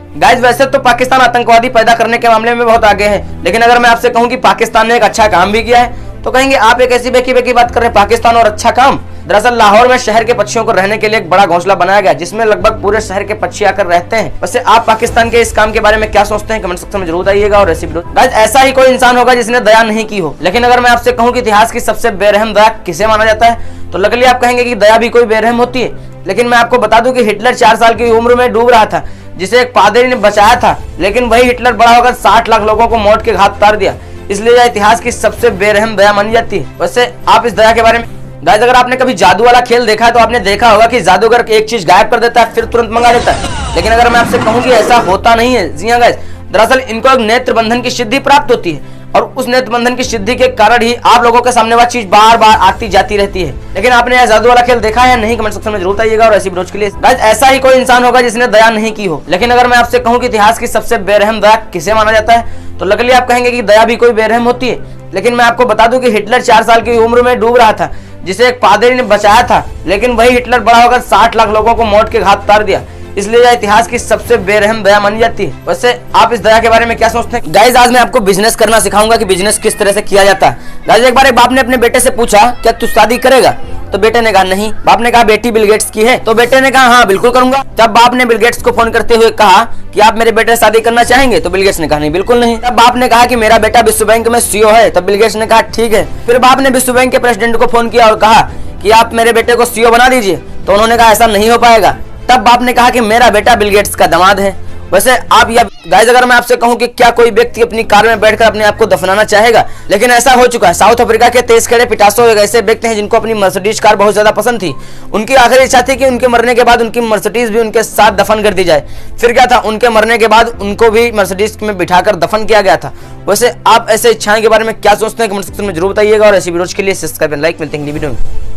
Guys वैसे तो पाकिस्तान आतंकवादी पैदा करने के मामले में बहुत आगे है, लेकिन अगर मैं आपसे कहूं कि पाकिस्तान ने एक अच्छा काम भी किया है तो कहेंगे आप एक ऐसी बेकी बेकी बात कर रहे हैं, पाकिस्तान और अच्छा काम। दरअसल लाहौर में शहर के पक्षियों को रहने के लिए एक बड़ा घोंसला बनाया गया जिसमें लगभग पूरे शहर के पक्षी आकर रहते हैं। वैसे आप पाकिस्तान के इस काम के बारे में क्या सोचते हैं, कमेंट सेक्शन में जरूर आइएगा। और गाइस ऐसा ही कोई इंसान होगा जिसने दया नहीं की हो, लेकिन अगर मैं आपसे कहूँ कि इतिहास की सबसे बेरहम दया किसे माना जाता है तो लगली आप कहेंगे कि दया भी कोई बेरहम होती है। लेकिन मैं आपको बता दूं कि हिटलर 4 साल की उम्र में डूब रहा था, जिसे एक पादरी ने बचाया था, लेकिन वही हिटलर बड़ा होकर 60 लाख लोगों को मौत के घाट उतार दिया। इसलिए यह इतिहास की सबसे बेरहम दया मानी जाती है। वैसे आप इस दया के बारे में गाइस अगर आपने कभी जादू वाला खेल देखा है तो आपने देखा होगा कि जादूगर एक चीज गायब कर देता है फिर तुरंत मंगा लेता है, लेकिन अगर मैं आपसे कहूँ कि ऐसा होता नहीं है। जी हाँ गाइस, दरअसल इनको एक नेत्र बंधन की सिद्धि प्राप्त होती है और उस नेत्र बंधन की सिद्धि के कारण ही आप लोगों के सामने वह चीज बार बार आती जाती रहती है। लेकिन आपने यह जादू वाला खेल देखा है या नहीं, कमेंट सेक्शन में जरूर आइएगा। और ऐसी वीडियोज के लिए गाइस ऐसा ही कोई इंसान होगा जिसने दया नहीं की हो, लेकिन अगर मैं आपसे कहूँ कि इतिहास की सबसे बेरहम दया किसे माना जाता है तो लगली आप कहेंगे कि दया भी कोई बेरहम होती है। लेकिन मैं आपको बता दूं कि हिटलर 4 साल की उम्र में डूब रहा था, जिसे एक पादरी ने बचाया था, लेकिन वही हिटलर बड़ा होकर 60 लाख लोगों को मौत के घाट उतार दिया। इसलिए यह इतिहास की सबसे बेरहम दया मानी जाती है। वैसे आप इस दया के बारे में क्या सोचते हैं? गाइस आज मैं आपको बिजनेस करना सिखाऊंगा कि बिजनेस किस तरह से किया जाता है। गाइस एक बार एक बाप ने अपने बेटे से पूछा क्या तू शादी करेगा, तो बेटे ने कहा नहीं। बाप ने कहा बेटी बिल गेट्स की है, तो बेटे ने कहा हाँ बिल्कुल करूंगा। तब बाप ने बिल गेट्स को फोन करते हुए कहा कि आप मेरे बेटे से शादी करना चाहेंगे, तो बिल गेट्स ने कहा नहीं बिल्कुल नहीं। तब बाप ने कहा कि मेरा बेटा विश्व बैंक में सीईओ है, तब बिल गेट्स ने कहा ठीक है। फिर बाप ने विश्व बैंक के प्रेसिडेंट को फोन किया और कहा कि आप मेरे बेटे को सीईओ बना दीजिए, तो उन्होंने कहा ऐसा नहीं हो पाएगा। तब बाप ने कहा कि मेरा बेटा बिल गेट्स का दामाद है। वैसे आप या गाइस अगर मैं आपसे कहूं कि क्या कोई व्यक्ति अपनी कार में बैठकर अपने आप को दफनाना चाहेगा, लेकिन ऐसा हो चुका है। साउथ अफ्रीका के तेजखेड़े पिटासो एक ऐसे व्यक्ति हैं जिनको अपनी मर्सिडीज कार बहुत ज्यादा पसंद थी। उनकी आखिरी इच्छा थी कि उनके मरने के बाद उनकी मर्सिडीज भी उनके साथ दफन कर दी जाए। फिर क्या था, उनके मरने के बाद उनको भी मर्सिडीज में बिठाकर दफन किया गया था। वैसे आप ऐसे इच्छाएं के बारे में क्या सोचते हैं, कमेंट सेक्शन में जरूर बताइएगा। और ऐसी वीडियोज के लिए सब्सक्राइब एंड लाइक, मिलते हैं अगली वीडियो में।